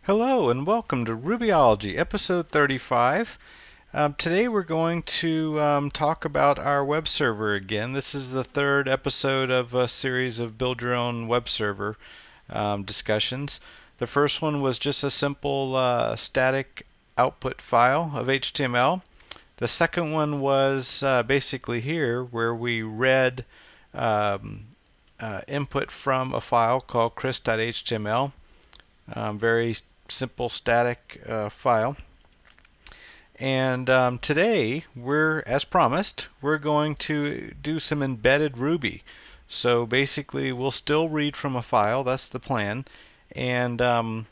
Hello and welcome to Rubyology, episode 35. Today we're going to talk about our web server again. This is the third episode of a series of build your own web server discussions. The first one was just a simple static output file of HTML. The second one was basically here where we read input from a file called chris.html. Very simple static file. And today, as promised, we're going to do some embedded Ruby. So basically, we'll still read from a file. That's the plan. And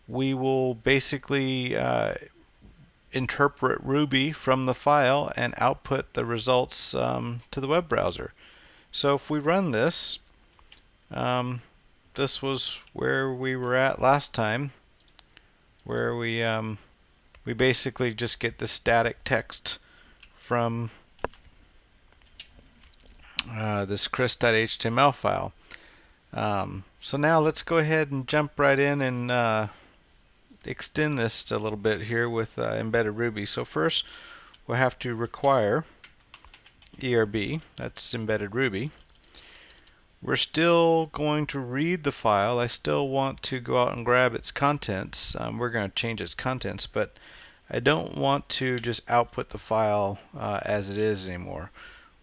we will basically interpret Ruby from the file and output the results to the web browser. So if we run this, this was where we were at last time, where we basically just get the static text from this chris.html file. So now let's go ahead and jump right in and extend this a little bit here with embedded Ruby. So first we'll have to require ERB, that's embedded Ruby. We're still going to read the file. I still want to go out and grab its contents. We're going to change its contents, but I don't want to just output the file as it is anymore.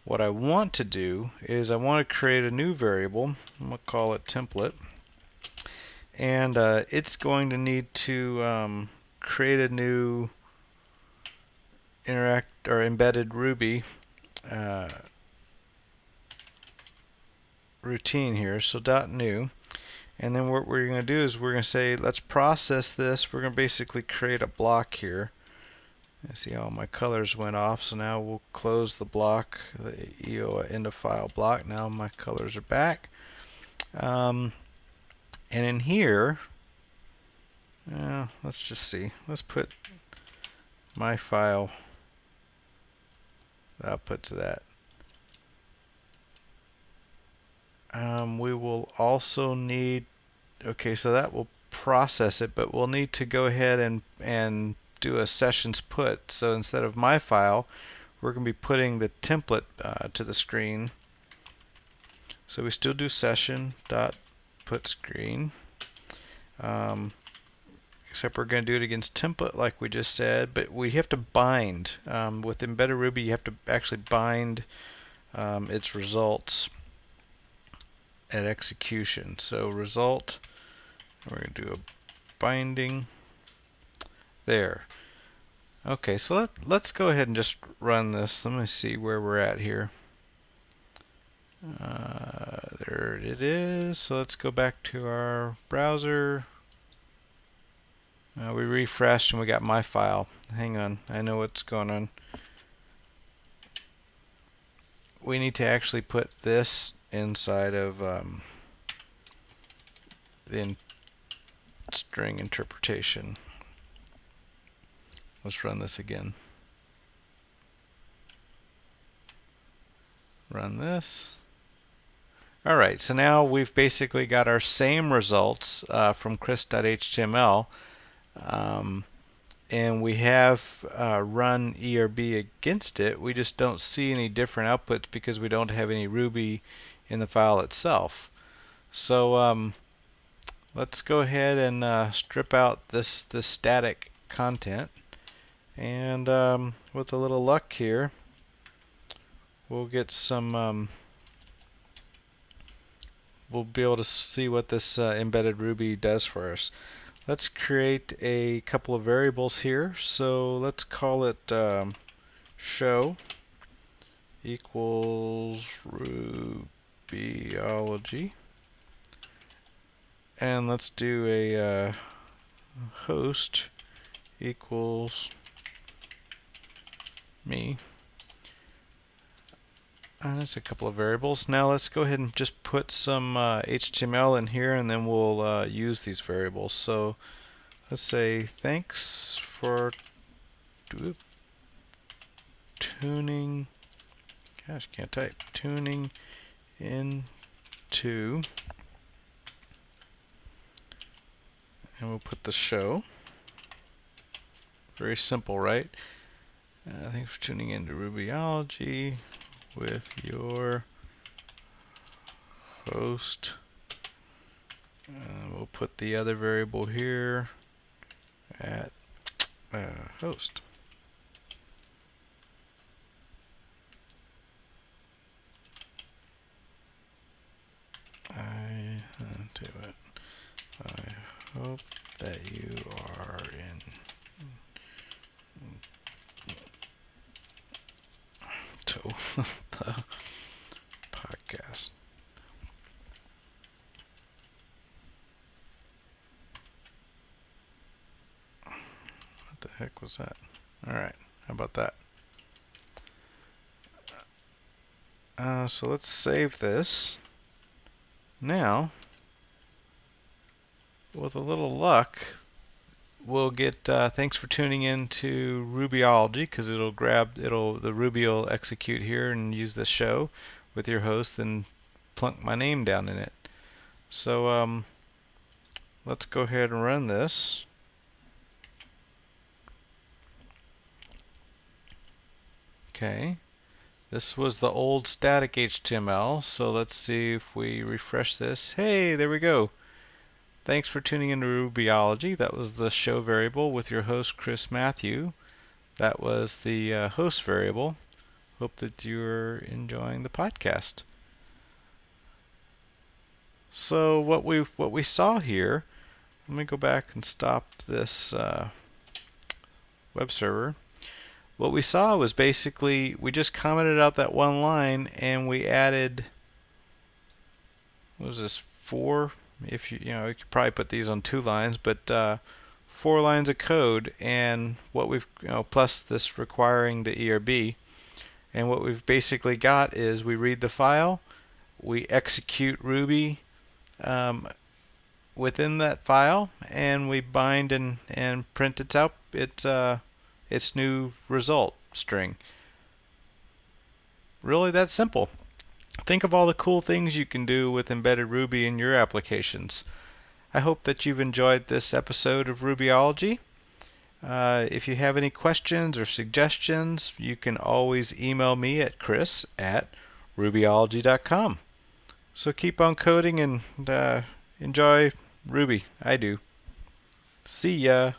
What I want to do is I want to create a new variable. I'm going to call it template. And it's going to need to create a new embedded Ruby routine here. So .new. And then what we're going to do is we're going to say, let's process this. We're going to basically create a block here. You see all my colors went off, so now we'll close the block, the EO end of file block. Now my colors are back. And in here, let's just see. Let's put my file output to that. We will also need, okay, so that will process it, but we'll need to go ahead and do a sessions put. So instead of my file, we're going to be putting the template to the screen. So we still do session dot put screen, except we're going to do it against template like we just said, but we have to bind. With embedded Ruby, you have to actually bind its results at execution. So result, we're going to do a binding there. Okay, so let's go ahead and just run this. Let me see where we're at here. There it is. So let's go back to our browser. We refreshed and we got my file. Hang on, I know what's going on. We need to actually put this inside of the string interpretation. Let's run this again. Run this. Alright, so now we've basically got our same results from chris.html, and we have run ERB against it. We just don't see any different outputs because we don't have any Ruby in the file itself. So let's go ahead and strip out this static content, and with a little luck here, we'll get some we'll be able to see what this embedded Ruby does for us. Let's create a couple of variables here. So let's call it show equals Rubyology, and let's do a host equals me. That's a couple of variables. Now let's go ahead and just put some HTML in here, and then we'll use these variables. So let's say thanks for tuning. Gosh, can't type. Tuning into and we'll put the show. Very simple, right? Thanks for tuning in to Rubyology with your host. We'll put the other variable here at host. I hope that you are in to the podcast. What the heck was that? All right, how about that? So let's save this. Now, with a little luck, we'll get thanks for tuning in to Rubyology, because the Ruby will execute here and use the show with your host and plunk my name down in it. So let's go ahead and run this. Okay, this was the old static HTML, so let's see if we refresh this. Hey, there we go. Thanks for tuning into Rubyology. That was the show variable with your host Chris Matthew. That was the host variable. Hope that you're enjoying the podcast. So what we saw here, let me go back and stop this web server. What we saw was basically we just commented out that one line and we added, what was this, 4? If you could probably put these on 2 lines, but 4 lines of code, and what we've plus this requiring the ERB, and what we've basically got is we read the file, we execute Ruby within that file, and we bind and print its new result string. Really that simple. Think of all the cool things you can do with embedded Ruby in your applications. I hope that you've enjoyed this episode of Rubyology. If you have any questions or suggestions, you can always email me at chris@rubyology.com. So keep on coding and enjoy Ruby. I do. See ya.